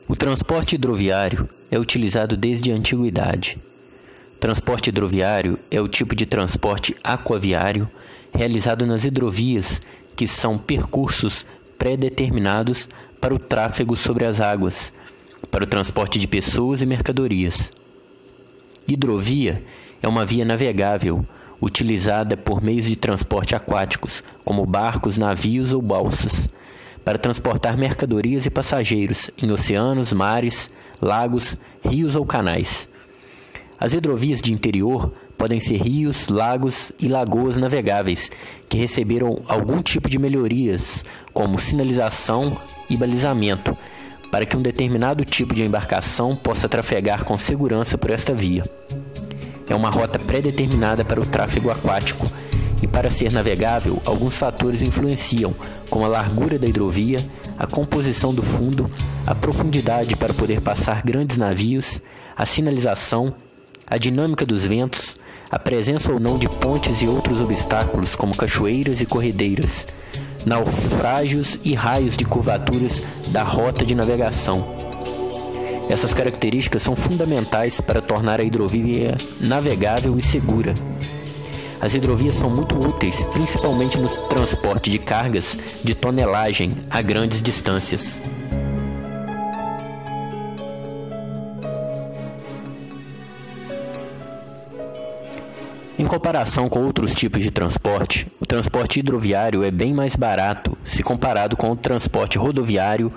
O transporte hidroviário é utilizado desde a antiguidade. Transporte hidroviário é o tipo de transporte aquaviário realizado nas hidrovias, que são percursos pré-determinados para o tráfego sobre as águas, para o transporte de pessoas e mercadorias. Hidrovia é uma via navegável utilizada por meios de transporte aquáticos, como barcos, navios ou balsas, para transportar mercadorias e passageiros em oceanos, mares, lagos, rios ou canais. As hidrovias de interior podem ser rios, lagos e lagoas navegáveis que receberam algum tipo de melhorias, como sinalização e balizamento, para que um determinado tipo de embarcação possa trafegar com segurança por esta via. É uma rota pré-determinada para o tráfego aquático e, para ser navegável, alguns fatores influenciam, como a largura da hidrovia, a composição do fundo, a profundidade para poder passar grandes navios, a sinalização, a dinâmica dos ventos, a presença ou não de pontes e outros obstáculos como cachoeiras e corredeiras, naufrágios e raios de curvaturas da rota de navegação. Essas características são fundamentais para tornar a hidrovia navegável e segura. As hidrovias são muito úteis, principalmente no transporte de cargas de tonelagem a grandes distâncias. Em comparação com outros tipos de transporte, o transporte hidroviário é bem mais barato se comparado com o transporte rodoviário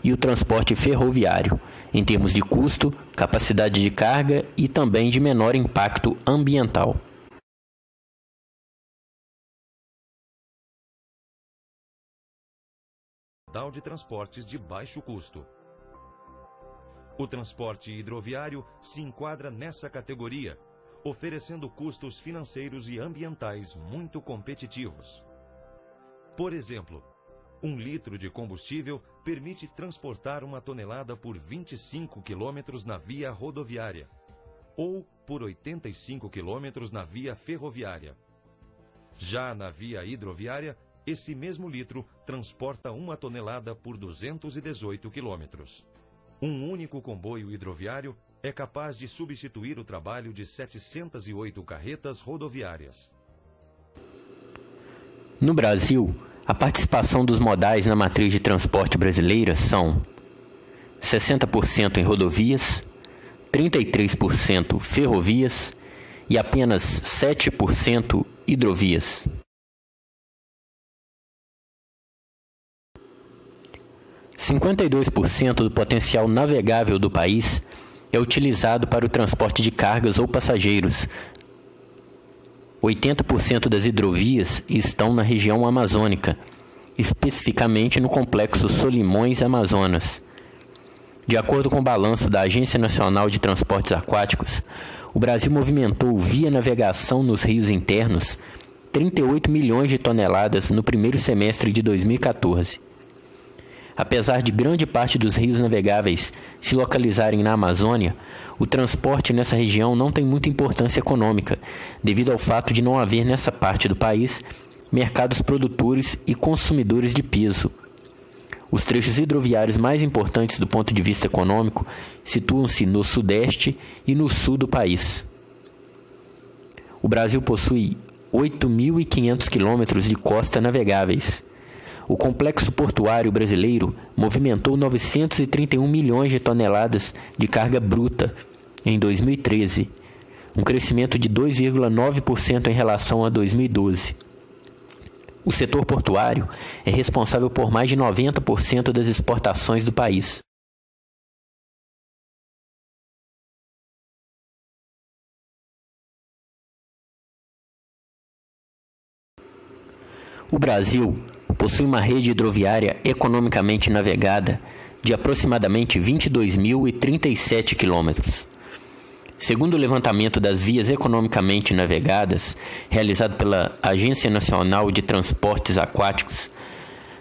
e o transporte ferroviário, em termos de custo, capacidade de carga e também de menor impacto ambiental. De transportes de baixo custo. O transporte hidroviário se enquadra nessa categoria, oferecendo custos financeiros e ambientais muito competitivos. Por exemplo, 1 litro de combustível permite transportar 1 tonelada por 25 quilômetros na via rodoviária, ou por 85 quilômetros na via ferroviária. Já na via hidroviária, esse mesmo litro transporta 1 tonelada por 218 quilômetros. Um único comboio hidroviário é capaz de substituir o trabalho de 708 carretas rodoviárias. No Brasil, a participação dos modais na matriz de transporte brasileira são 60% em rodovias, 33% ferrovias e apenas 7% hidrovias. 52% do potencial navegável do país é utilizado para o transporte de cargas ou passageiros. 80% das hidrovias estão na região amazônica, especificamente no complexo Solimões-Amazonas. De acordo com o balanço da Agência Nacional de Transportes Aquáticos, o Brasil movimentou via navegação nos rios internos 38 milhões de toneladas no primeiro semestre de 2014. Apesar de grande parte dos rios navegáveis se localizarem na Amazônia, o transporte nessa região não tem muita importância econômica, devido ao fato de não haver nessa parte do país mercados produtores e consumidores de peso. Os trechos hidroviários mais importantes do ponto de vista econômico situam-se no sudeste e no sul do país. O Brasil possui 8.500 quilômetros de costa navegáveis. O complexo portuário brasileiro movimentou 931 milhões de toneladas de carga bruta em 2013, um crescimento de 2,9% em relação a 2012. O setor portuário é responsável por mais de 90% das exportações do país. O Brasil possui uma rede hidroviária economicamente navegada de aproximadamente 22.037 quilômetros. Segundo o levantamento das vias economicamente navegadas, realizado pela Agência Nacional de Transportes Aquáticos,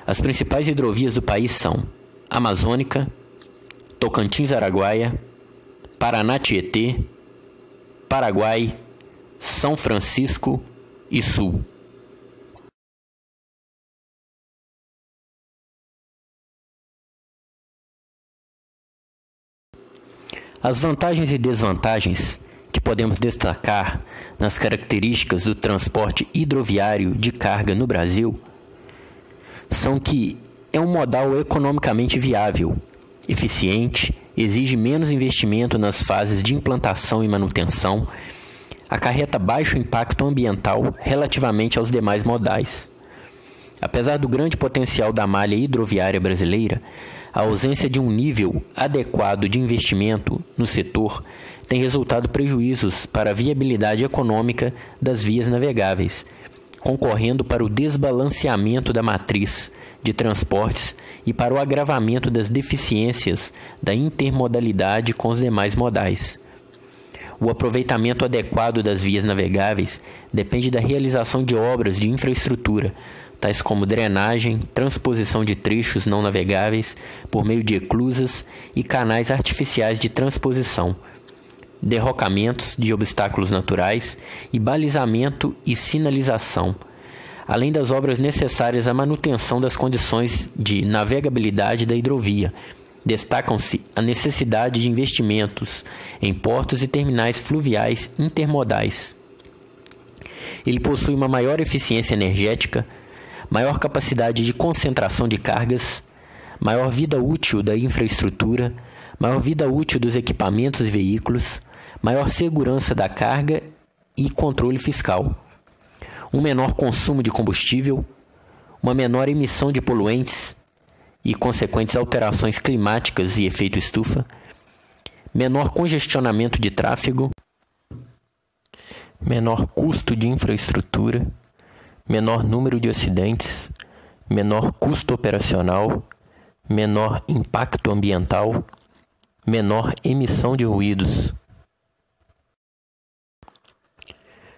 as principais hidrovias do país são Amazônica, Tocantins-Araguaia, Paraná-Tietê, Paraguai, São Francisco e Sul. As vantagens e desvantagens que podemos destacar nas características do transporte hidroviário de carga no Brasil são que é um modal economicamente viável, eficiente, exige menos investimento nas fases de implantação e manutenção, acarreta baixo impacto ambiental relativamente aos demais modais. Apesar do grande potencial da malha hidroviária brasileira, a ausência de um nível adequado de investimento no setor tem resultado prejuízos para a viabilidade econômica das vias navegáveis, concorrendo para o desbalanceamento da matriz de transportes e para o agravamento das deficiências da intermodalidade com os demais modais. O aproveitamento adequado das vias navegáveis depende da realização de obras de infraestrutura, tais como drenagem, transposição de trechos não navegáveis por meio de eclusas e canais artificiais de transposição, derrocamentos de obstáculos naturais e balizamento e sinalização, além das obras necessárias à manutenção das condições de navegabilidade da hidrovia. Destacam-se a necessidade de investimentos em portos e terminais fluviais intermodais. Ele possui uma maior eficiência energética, maior capacidade de concentração de cargas, maior vida útil da infraestrutura, maior vida útil dos equipamentos e veículos, maior segurança da carga e controle fiscal, um menor consumo de combustível, uma menor emissão de poluentes e consequentes alterações climáticas e efeito estufa, menor congestionamento de tráfego, menor custo de infraestrutura, menor número de acidentes, menor custo operacional, menor impacto ambiental, menor emissão de ruídos.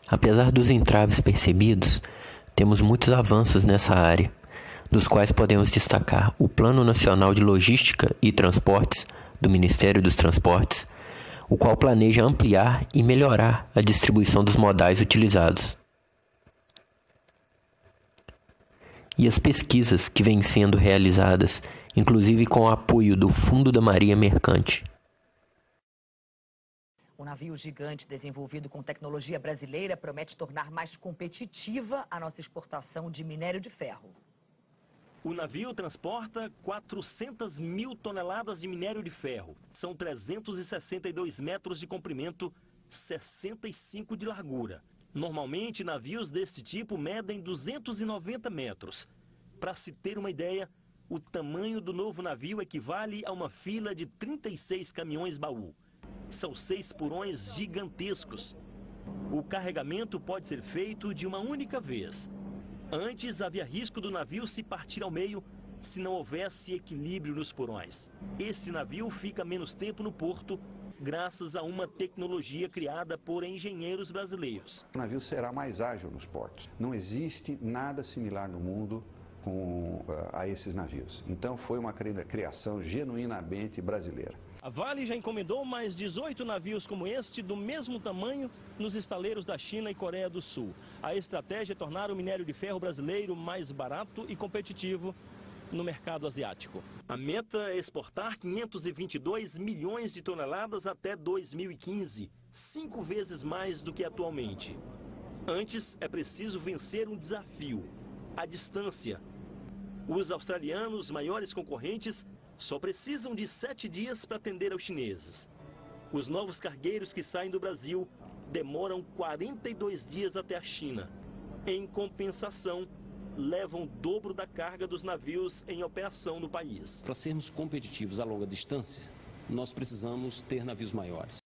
Apesar dos entraves percebidos, temos muitos avanços nessa área, dos quais podemos destacar o Plano Nacional de Logística e Transportes do Ministério dos Transportes, o qual planeja ampliar e melhorar a distribuição dos modais utilizados. E as pesquisas que vêm sendo realizadas, inclusive com o apoio do Fundo da Marinha Mercante. O navio gigante desenvolvido com tecnologia brasileira promete tornar mais competitiva a nossa exportação de minério de ferro. O navio transporta 400 mil toneladas de minério de ferro. São 362 metros de comprimento, 65 de largura. Normalmente, navios deste tipo medem 290 metros. Para se ter uma ideia, o tamanho do novo navio equivale a uma fila de 36 caminhões-baú. São 6 porões gigantescos. O carregamento pode ser feito de uma única vez. Antes, havia risco do navio se partir ao meio se não houvesse equilíbrio nos porões. Este navio fica menos tempo no porto, graças a uma tecnologia criada por engenheiros brasileiros. O navio será mais ágil nos portos. Não existe nada similar no mundo a esses navios. Então foi uma criação genuinamente brasileira. A Vale já encomendou mais 18 navios como este, do mesmo tamanho, nos estaleiros da China e Coreia do Sul. A estratégia é tornar o minério de ferro brasileiro mais barato e competitivo no mercado asiático. A meta é exportar 522 milhões de toneladas até 2015, 5 vezes mais do que atualmente. Antes, é preciso vencer um desafio: a distância. Os australianos, maiores concorrentes, só precisam de 7 dias para atender aos chineses. Os novos cargueiros que saem do Brasil demoram 42 dias até a China. Em compensação, levam o dobro da carga dos navios em operação no país. Para sermos competitivos a longa distância, nós precisamos ter navios maiores.